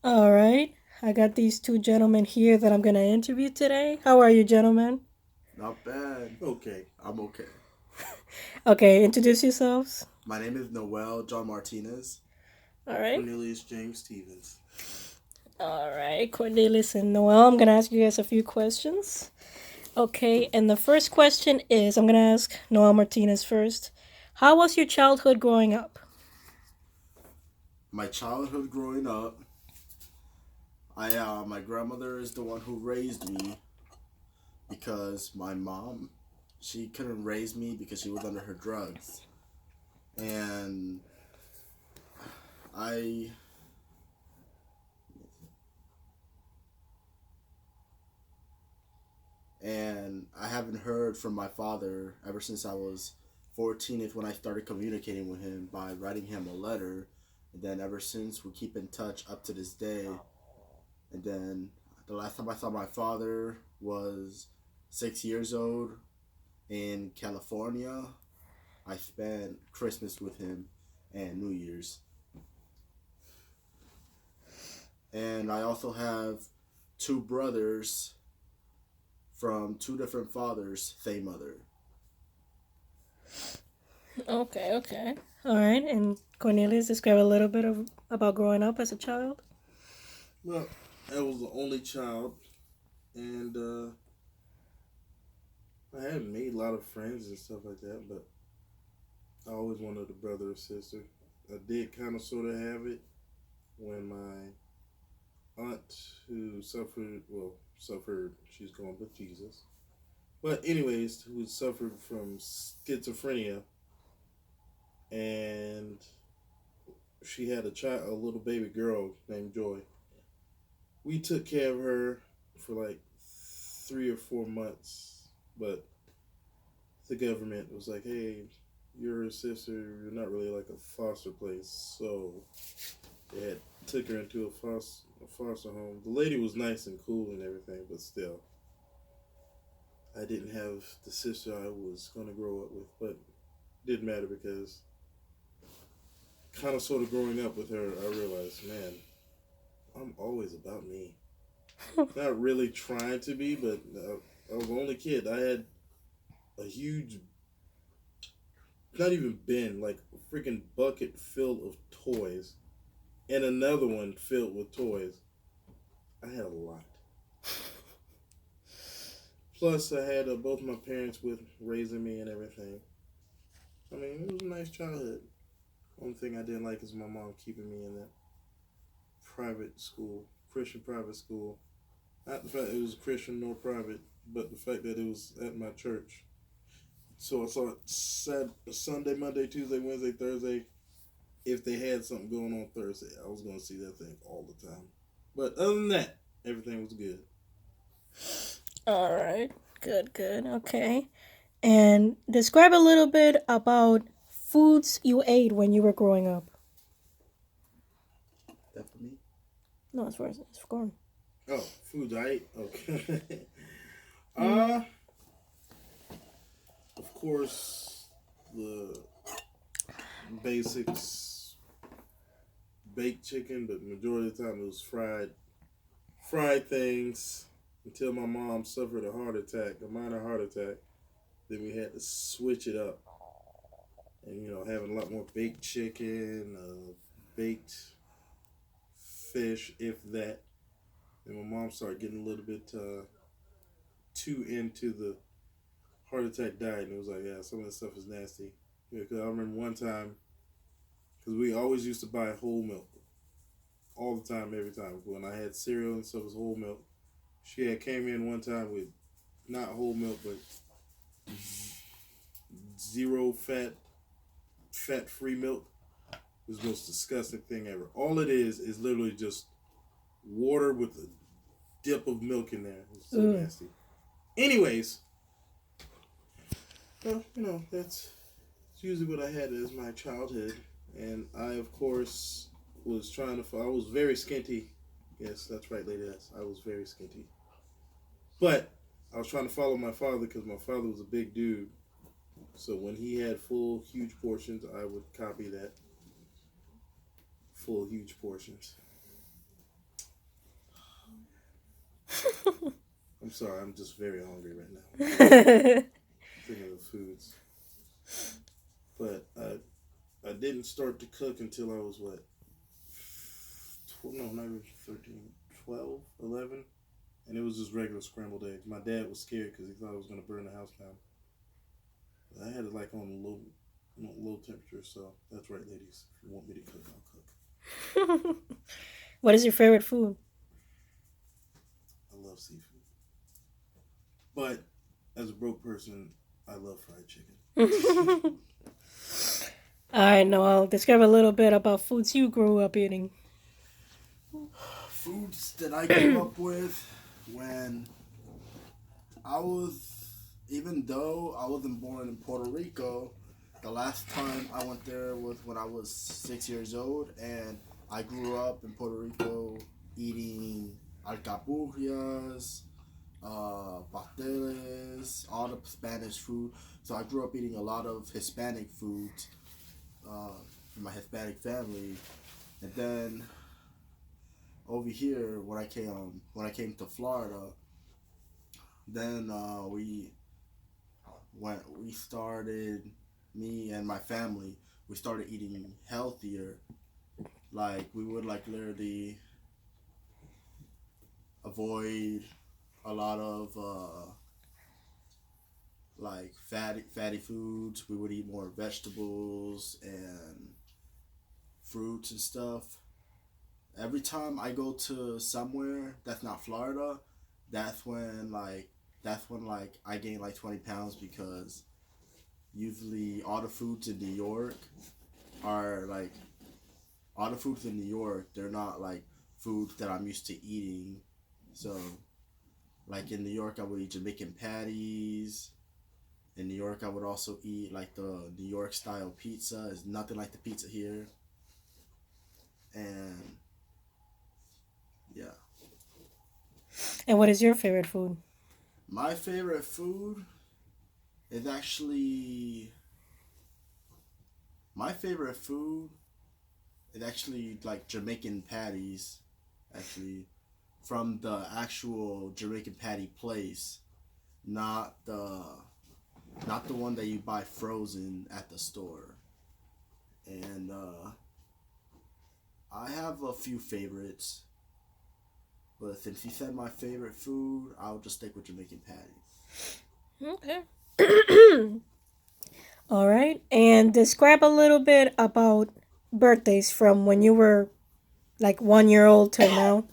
All right. I got these two gentlemen here that I'm going to interview today. How are you, gentlemen? Not bad. Okay. I'm okay. Okay, introduce yourselves. My name is Noel John Martinez. All right. Cornelius James Stevens. All right, Cornelius and Noel, I'm going to ask you guys a few questions. Okay, and the first question is I'm going to ask Noel Martinez first. How was your childhood growing up? My childhood growing up, my grandmother is the one who raised me because my mom, she couldn't raise me because she was under her drugs, and I I haven't heard from my father ever since I was 14. Is when I started communicating with him by writing him a letter, and then ever since we keep in touch up to this day. And then the last time I saw my father was 6 years old in California. I spent Christmas with him and New Year's. And I also have two brothers from two different fathers, same mother. Okay, okay. All right, and Cornelius, describe a little bit of about growing up as a child. Well, I was the only child, and I hadn't made a lot of friends and stuff like that, but I always wanted a brother or sister. I did kind of sort of have it when my aunt, who suffered, she's gone with Jesus. But, anyways, who suffered from schizophrenia, and she had a little baby girl named Joy. We took care of her for like 3 or 4 months, but the government was like, "Hey, you're a sister. You're not really like a foster place." So they had took her into a foster home. The lady was nice and cool and everything, but still, I didn't have the sister I was gonna grow up with. But it didn't matter because kind of sort of growing up with her, I realized, man, I'm always about me. Not really trying to be, but I was the only kid. I had a huge, not even bin, like a freaking bucket filled of toys, and another one filled with toys. I had a lot. Plus, I had both my parents with raising me and everything. I mean, it was a nice childhood. Only thing I didn't like is my mom keeping me in that private school, Christian private school. Not the fact it was Christian nor private, but the fact that it was at my church. So I saw it Sunday, Monday, Tuesday, Wednesday, Thursday. If they had something going on Thursday, I was going to see that thing all the time. But other than that, everything was good. All right, good, good. Okay, and describe a little bit about foods you ate when you were growing up. That for me? No, as far as it's gone. Oh, food I ate? Okay. Mm. uh, of course, the basics baked chicken, but majority of the time it was fried things until my mom suffered a heart attack, a minor heart attack. Then we had to switch it up and having a lot more baked chicken, baked fish, if that. And my mom started getting a little bit too into the heart attack diet, and it was like, yeah, some of this stuff is nasty. Yeah, because I remember one time, because we always used to buy whole milk all the time, every time. When I had cereal and stuff was whole milk. She had came in one time with not whole milk, but zero fat free milk. It was the most disgusting thing ever. All it is literally just water with a dip of milk in there. It's so Ugh. nasty. Anyways, well, that's usually what I had as my childhood. And I, of course, was trying to, I was very skinty. Yes, that's right, ladies. I was very skinty. But I was trying to follow my father because my father was a big dude. So when he had full, huge portions, I would copy that full, huge portions. I'm sorry, I'm just very hungry right now. Thinking of foods. But I didn't start to cook until I was what? No, not even 13, 12, 11. And it was just regular scrambled eggs. My dad was scared because he thought I was going to burn the house down. But I had it like on low temperature, so that's right, ladies. If you want me to cook, I'll cook. What is your favorite food? I love seafood. But as a broke person, I love fried chicken. All right, Noel, describe a little bit about foods you grew up eating. Foods that I grew up with when I was, even though I wasn't born in Puerto Rico, the last time I went there was when I was 6 years old, and I grew up in Puerto Rico eating alcapurrias, pasteles, all the Spanish food. So I grew up eating a lot of Hispanic food from my Hispanic family, and then over here when I came to Florida, then we started, me and my family, we started eating healthier. Like we would like literally avoid a lot of like fatty foods. We would eat more vegetables and fruits and stuff. Every time I go to somewhere that's not Florida, that's when like I gain like 20 pounds because usually are like all the foods in New York, they're not like foods that I'm used to eating. So like in New York I would eat Jamaican patties. In New York I would also eat like the New York style pizza. It's nothing like the pizza here. And yeah. And what is your favorite food? My favorite food is actually my favorite food is actually like Jamaican patties, actually, from the actual Jamaican patty place, not the one that you buy frozen at the store. And I have a few favorites, but since you said my favorite food, I'll just stick with Jamaican patties. Okay. All right. And describe a little bit about birthdays from when you were like 1 year old till now.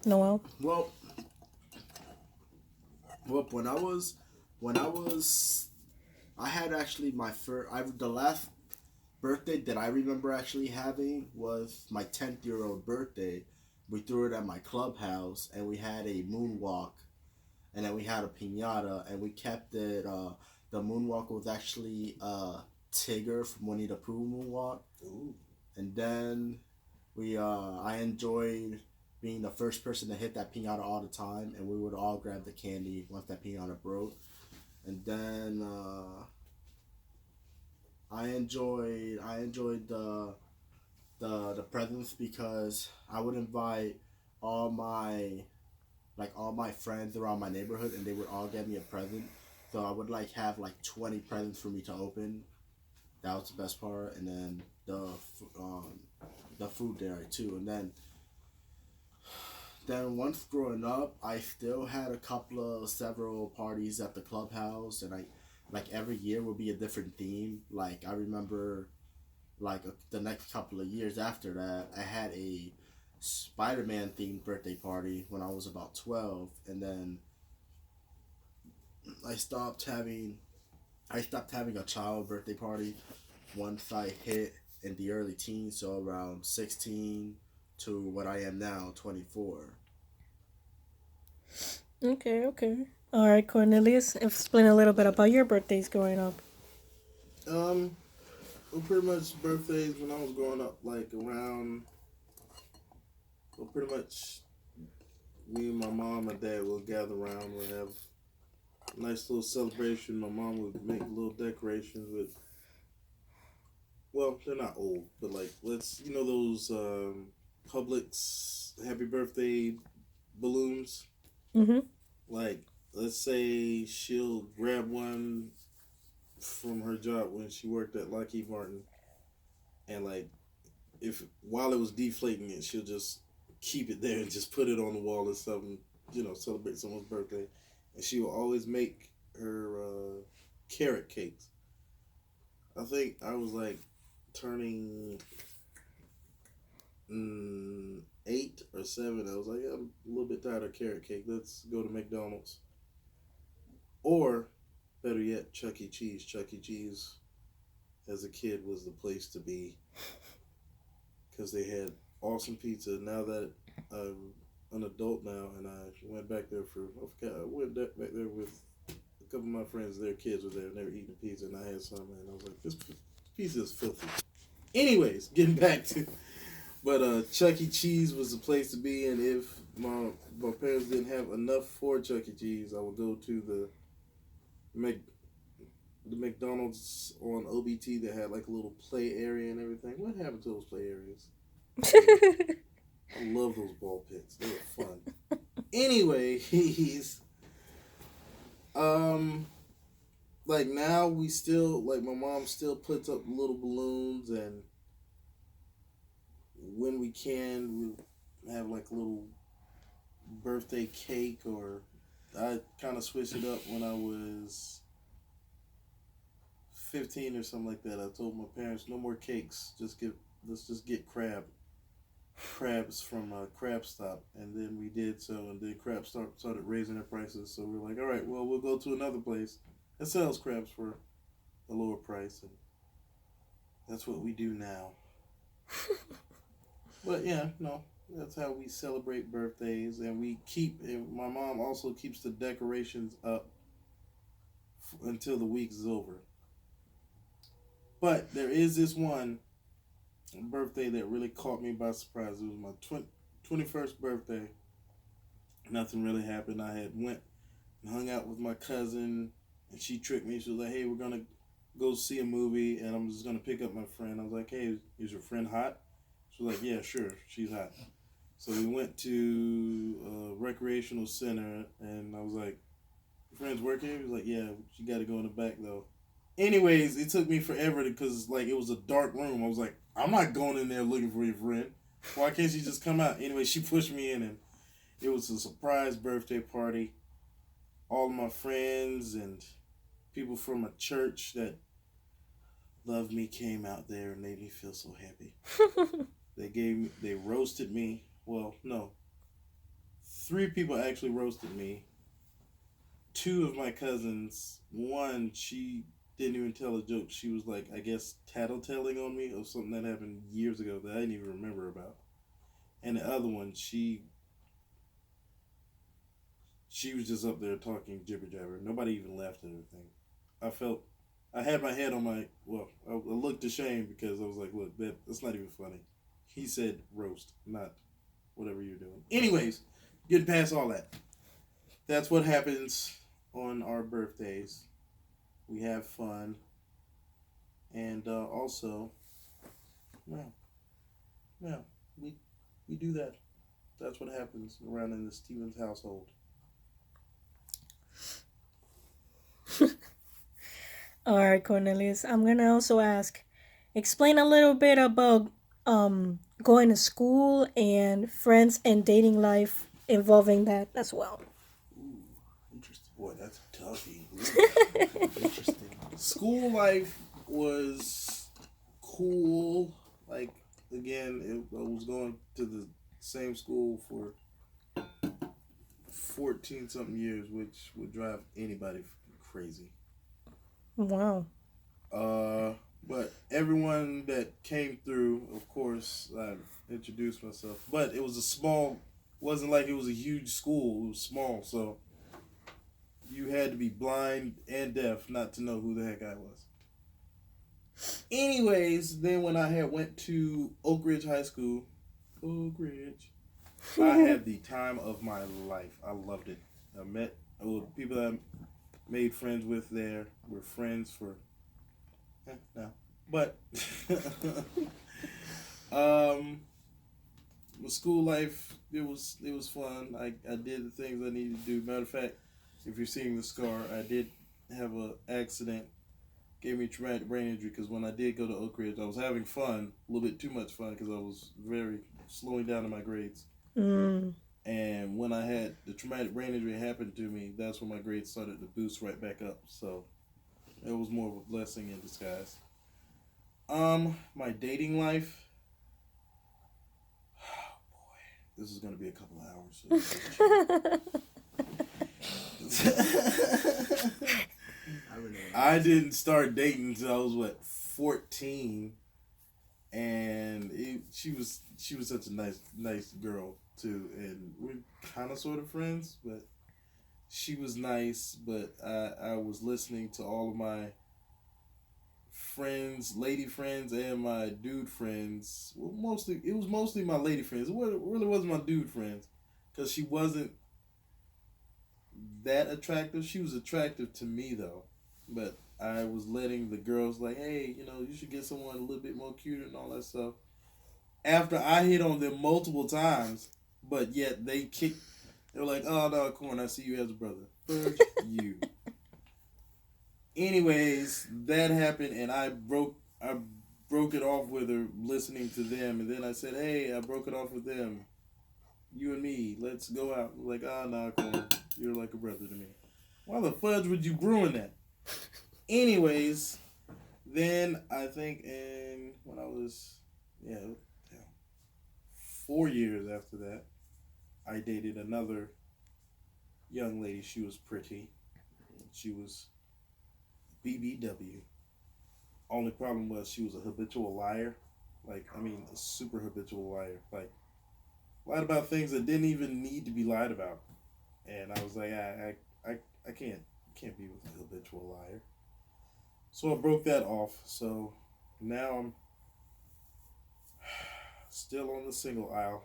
Noel. Well, when I was I had actually my first. The last birthday that I remember actually having was my 10th-year-old birthday. We threw it at my clubhouse, and we had a moonwalk, and then we had a pinata, and we kept it. The moonwalk was actually Tigger from Winnie the Pooh moonwalk, Ooh. and then I enjoyed being the first person to hit that pinata all the time, and we would all grab the candy once that pinata broke, and then I enjoyed the presents because I would invite all my all my friends around my neighborhood, and they would all get me a present. So I would like have like 20 presents for me to open. That was the best part, and then the food there too, and then once growing up, I still had several parties at the clubhouse, and I like every year would be a different theme. Like I remember, the next couple of years after that, I had a Spider-Man themed birthday party when I was about 12, and then I stopped having I stopped having a child birthday party once I hit in the early teens, so around 16 to what I am now, 24. Okay, okay. All right, Cornelius, explain a little bit about your birthdays growing up. Um, well, pretty much birthdays when I was growing up, like around, well, pretty much me and my mom and dad will gather around. We'll have a nice little celebration. My mom would make little decorations with, well, they're not old, but like, let's, those, Publix happy birthday balloons. Mm-hmm. Like, let's say she'll grab one from her job when she worked at Lockheed Martin, and like, if while it was deflating it, she'll just keep it there and just put it on the wall or something, celebrate someone's birthday. And she will always make her carrot cakes. I think I was like turning 8 or 7. I was like, I'm a little bit tired of carrot cake. Let's go to McDonald's. Or, better yet, Chuck E. Cheese. Chuck E. Cheese, as a kid, was the place to be because they had awesome pizza. Now that I'm an adult now, and I went back there I went back there with a couple of my friends. Their kids were there, and they were eating pizza, and I had some, and I was like, this pizza is filthy. Anyways, getting back to, but Chuck E. Cheese was the place to be, and if my parents didn't have enough for Chuck E. Cheese, I would go to the McDonald's on OBT that had like a little play area and everything. What happened to those play areas? I love those ball pits. They were fun. Anyways, like now we still, like, my mom still puts up little balloons, and when we can, we have like a little birthday cake, or I kind of switched it up when I was 15 or something like that. I told my parents, no more cakes. Let's just get crabs from Crab Stop, and then we did so, and then Crab Stop started raising their prices. So we're like, all right, well, we'll go to another place that sells crabs for a lower price, and that's what we do now. But yeah, no, that's how we celebrate birthdays, and my mom also keeps the decorations up until the week is over. But there is this one birthday that really caught me by surprise. It was my 21st birthday. Nothing really happened. I had went and hung out with my cousin, and she tricked me. She was like, hey, we're going to go see a movie, and I'm just going to pick up my friend. I was like, hey, is your friend hot? She was like, yeah, sure, she's hot. So we went to a recreational center, and I was like, your friend's working? He was like, yeah, she got to go in the back, though. Anyways, it took me forever because like it was a dark room. I was like, I'm not going in there looking for your friend. Why can't she just come out? Anyway, she pushed me in, and it was a surprise birthday party. All of my friends and people from a church that loved me came out there and made me feel so happy. They roasted me. Well, no. 3 people actually roasted me. 2 of my cousins, one, she didn't even tell a joke. She was like, I guess, tattletelling on me of something that happened years ago that I didn't even remember about. And the other one, she was just up there talking jibber jabber. Nobody even laughed at anything. I had my head on I looked ashamed because I was like, look, that's not even funny. He said roast, not whatever you're doing. Anyways, getting past all that. That's what happens on our birthdays. We have fun. And also, we do that. That's what happens around in the Stevens household. All right, Cornelius. I'm gonna also ask, explain a little bit about going to school and friends and dating life involving that as well. Ooh, interesting. Boy, that's a toughie. Interesting. School life was cool. Like, again, I was going to the same school for 14 something years, which would drive anybody crazy. Wow. But everyone that came through, of course, I introduced myself. But it was wasn't like it was a huge school. It was small, so you had to be blind and deaf not to know who the heck I was. Anyways, then when I had went to Oak Ridge High School, I had the time of my life. I loved it. I met people that I made friends with there. We're friends for now. But my school life, it was fun. I did the things I needed to do. Matter of fact, if you're seeing the scar, I did have a accident, gave me traumatic brain injury because when I did go to Oak Ridge, I was having fun, a little bit too much fun because I was very slowing down in my grades. Mm. And when I had the traumatic brain injury happen to me, that's when my grades started to boost right back up. So it was more of a blessing in disguise. My dating life. Oh boy, this is gonna be a couple of hours. I didn't start dating until I was 14, and she was such a nice girl too, and we're kind of sort of friends, but she was nice, but I was listening to all of my friends, lady friends, and my dude friends. Well, it was mostly my lady friends. It really wasn't my dude friends, because she wasn't that attractive. She was attractive to me though, but I was letting the girls like, hey, you should get someone a little bit more cuter and all that stuff. After I hit on them multiple times, but yet they kicked. They were like, "Oh no, Corn, I see you as a brother." Fudge you. Anyways, that happened, and I broke it off with her listening to them, and then I said, "Hey, I broke it off with them. You and me, let's go out." Like, "Oh no, Corn, you're like a brother to me." Why the fudge would you ruin that? Anyways, then I think when I was, yeah, 4 years after that, I dated another young lady. She was pretty. She was BBW. Only problem was she was a habitual liar. Like, I mean, a super habitual liar. Like, lied about things that didn't even need to be lied about. And I was like, I can't be with a habitual liar. So I broke that off. So now I'm still on the single aisle,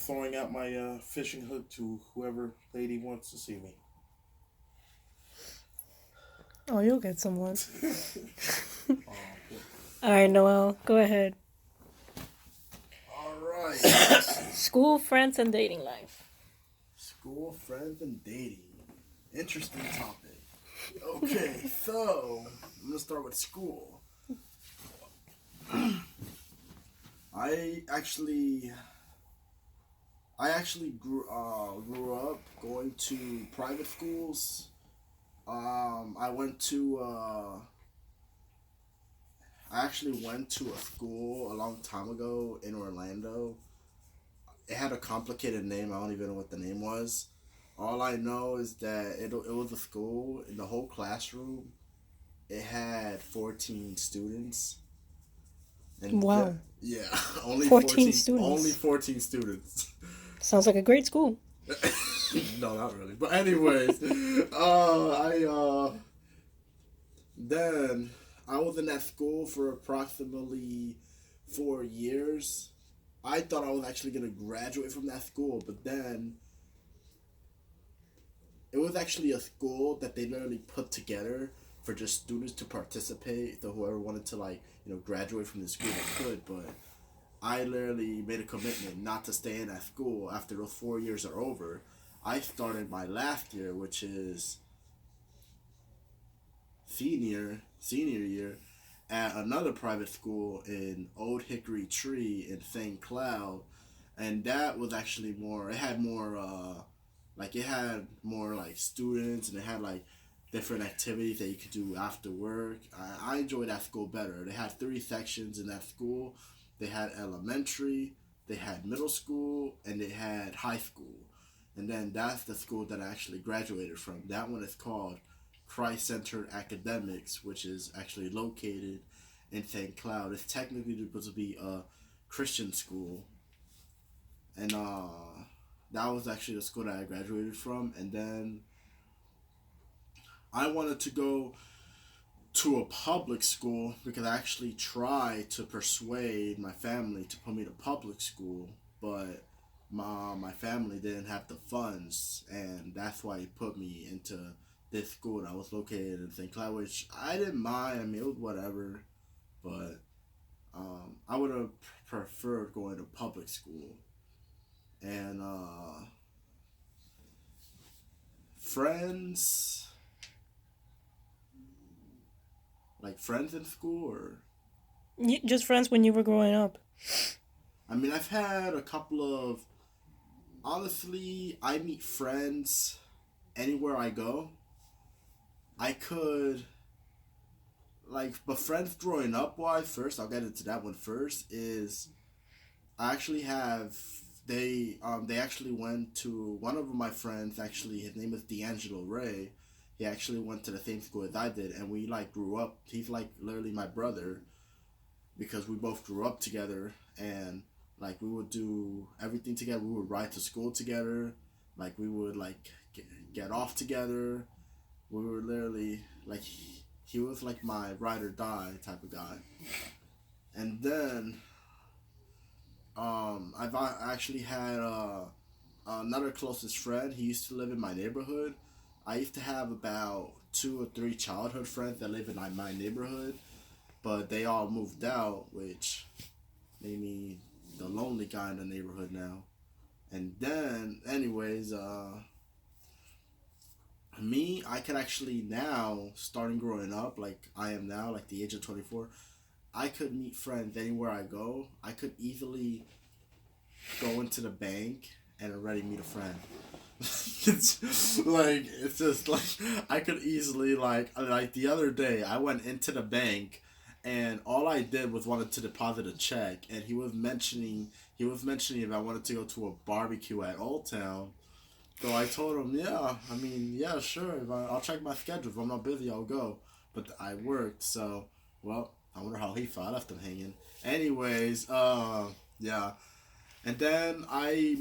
throwing out my fishing hook to whoever lady wants to see me. Oh, you'll get someone. All right, Noel, go ahead. All right. School, friends, and dating life. School, friends, and dating. Interesting topic. Okay, so I'm gonna start with school. I actually grew up going to private schools. I went to I actually went to a school a long time ago in Orlando. It had a complicated name. I don't even know what the name was. All I know is that it was a school. In the whole classroom, it had 14 students. And Wow. yeah, only 14 students. Only 14 students. Sounds like a great school. No, not really. But anyways, then I was in that school for approximately 4 years. I thought I was actually gonna graduate from that school, but then it was actually a school that they literally put together for just students to participate. So whoever wanted to graduate from the school they could. But I literally made a commitment not to stay in that school after those 4 years are over. I started my last year, which is senior year, at another private school in Old Hickory Tree in St. Cloud, and that was actually more. It had more, like students, and it had like different activities that you could do after work. I enjoyed that school better. They had 3 sections in that school. They had elementary, they had middle school, and they had high school. And then that's the school that I actually graduated from. That one is called Christ-Centered Academics, which is actually located in St. Cloud. It's technically supposed to be a Christian school. And that was actually the school that I graduated from. And then I wanted to go to a public school because I actually tried to persuade my family to put me to public school, but my family didn't have the funds, and that's why he put me into this school that was located in St. Cloud, which I didn't mind. I mean, it was whatever, but I would have preferred going to public school. And friends, like friends in school, or Just friends when you were growing up. I mean, I've had a couple of. Honestly, I meet friends anywhere I go. I could but friends growing up wise. First, I'll get into that one first. Is I actually have they actually went to one of my friends. Actually, his name is D'Angelo Ray. He actually went to the same school as I did, and we like grew up. He's like literally my brother because we both grew up together, and like we would do everything together. We would ride to school together. Like we would get off together. We were literally he was like my ride or die type of guy. And then I've actually had another closest friend. He used to live in my neighborhood. I used to have about 2 or 3 childhood friends that live in my neighborhood, but they all moved out, which made me the lonely guy in the neighborhood now. And then, anyways, me, I could actually now, starting growing up, like I am now, like the age of 24, I could meet friends anywhere I go. I could easily go into the bank and already meet a friend. It's just like I could easily like the other day I went into the bank and all I did was wanted to deposit a check, and he was mentioning if I wanted to go to a barbecue at Old Town. So I told him, yeah, I mean, yeah, sure. I'll check my schedule. If I'm not busy, I'll go. But I worked, so, well, I wonder how he felt. I left him hanging. Anyways, yeah. And then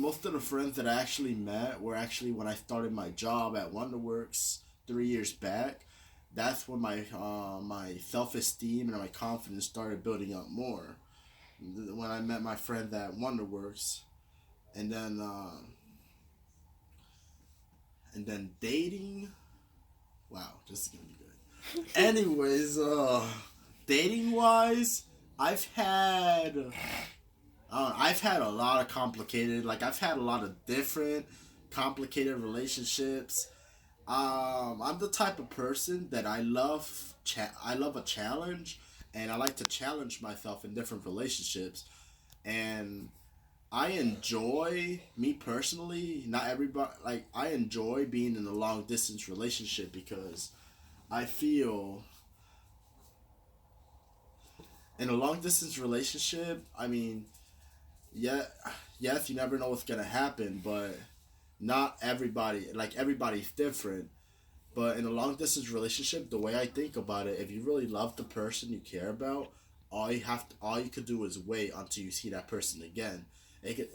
most of the friends that I actually met were actually when I started my job at Wonderworks 3 years back. That's when my self esteem and my confidence started building up more. When I met my friend at Wonderworks, and then dating. Wow, this is gonna be good. Anyways, dating wise, I've had a lot of complicated, I've had a lot of different complicated relationships. I'm the type of person that I love a challenge, and I like to challenge myself in different relationships, and I enjoy, me personally, not everybody, I enjoy being in a long distance relationship because I feel in a long distance relationship, I mean, yeah, yes, you never know what's gonna happen, but not everybody, everybody's different. But in a long distance relationship, the way I think about it, if you really love the person you care about, all you could do is wait until you see that person again. It could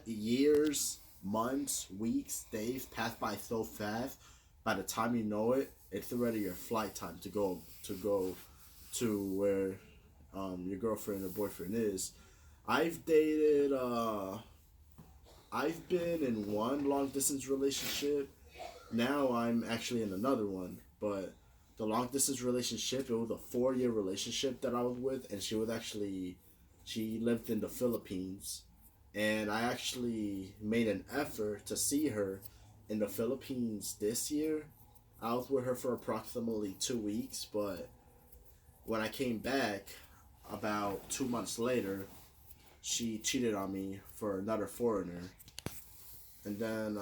years, months, weeks, days pass by so fast. By the time you know it, it's already your flight time to go to where your girlfriend or boyfriend is. I've dated. I've been in one long distance relationship. Now I'm actually in another one, but the long distance relationship, it was a 4 year relationship that I was with, and she lived in the Philippines, and I actually made an effort to see her in the Philippines this year. I was with her for approximately 2 weeks, but when I came back about 2 months later, she cheated on me for another foreigner. And then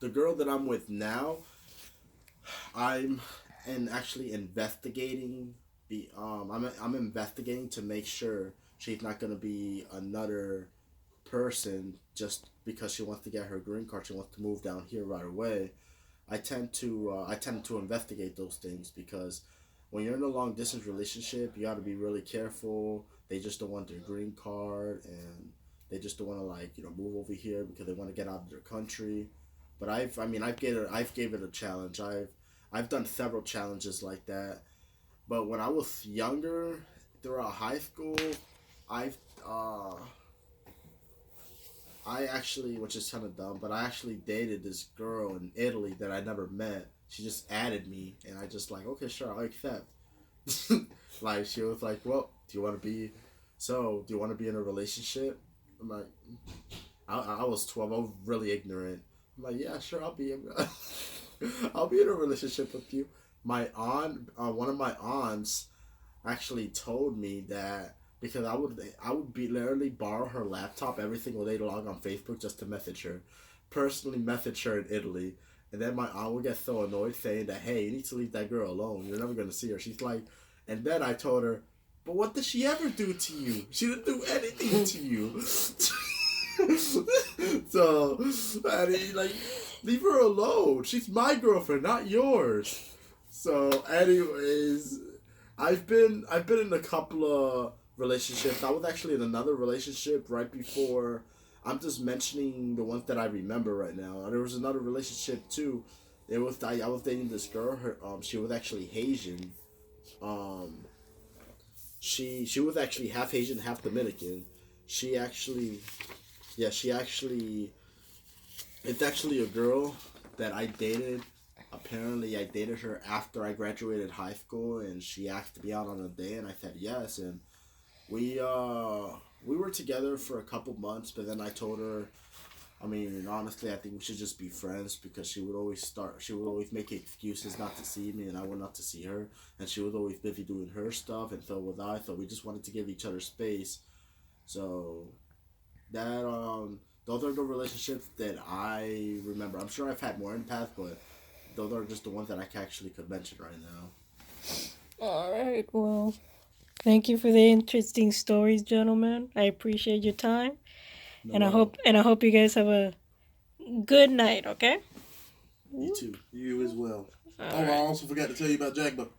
the girl that I'm with now, I'm and actually investigating. I'm investigating to make sure she's not gonna be another person just because she wants to get her green card. She wants to move down here right away. I tend to investigate those things because when you're in a long distance relationship, you got to be really careful. They just don't want their green card, and they just don't want to move over here because they want to get out of their country. But I've gave it a challenge. I've done several challenges like that. But when I was younger, throughout high school, I've I actually, which is kind of dumb, but I actually dated this girl in Italy that I never met. She just added me, and I just okay, sure, I'll accept. Like she was like, "Well, do you want to be? So, do you want to be in a relationship?" I'm like, I was 12. I was really ignorant. I'm like, "Yeah, sure, I'll be in, I'll be in a relationship with you." My aunt, one of my aunts, actually told me that because I would be literally borrow her laptop every single day to log on Facebook just to message her, personally message her in Italy, and then my aunt would get so annoyed saying that, "Hey, you need to leave that girl alone. You're never gonna see her." She's like, and then I told her, "But what did she ever do to you? She didn't do anything to you." So, I mean, like, leave her alone. She's my girlfriend, not yours. So, anyways, I've been in a couple of relationships. I was actually in another relationship right before. I'm just mentioning the ones that I remember right now. There was another relationship too. I was dating this girl. She was actually Haitian. Um, she was actually half Haitian, half Dominican. She actually, yeah, she actually. It's actually a girl that I dated. Apparently, I dated her after I graduated high school, and she asked me out on a date, and I said yes. And we uh we were together for a couple months, but then I told her. I mean, honestly, I think we should just be friends because she would always make excuses not to see me, and I would not to see her, and she was always busy doing her stuff, and so was I. So we just wanted to give each other space. So that those are the relationships that I remember. I'm sure I've had more in the past, but those are just the ones that I actually could mention right now. All right. Well, thank you for the interesting stories, gentlemen. I appreciate your time, Noel, and I hope you guys have a good night. Okay. you too. You as well. All Oh, I right. also forgot to tell you about Jagba.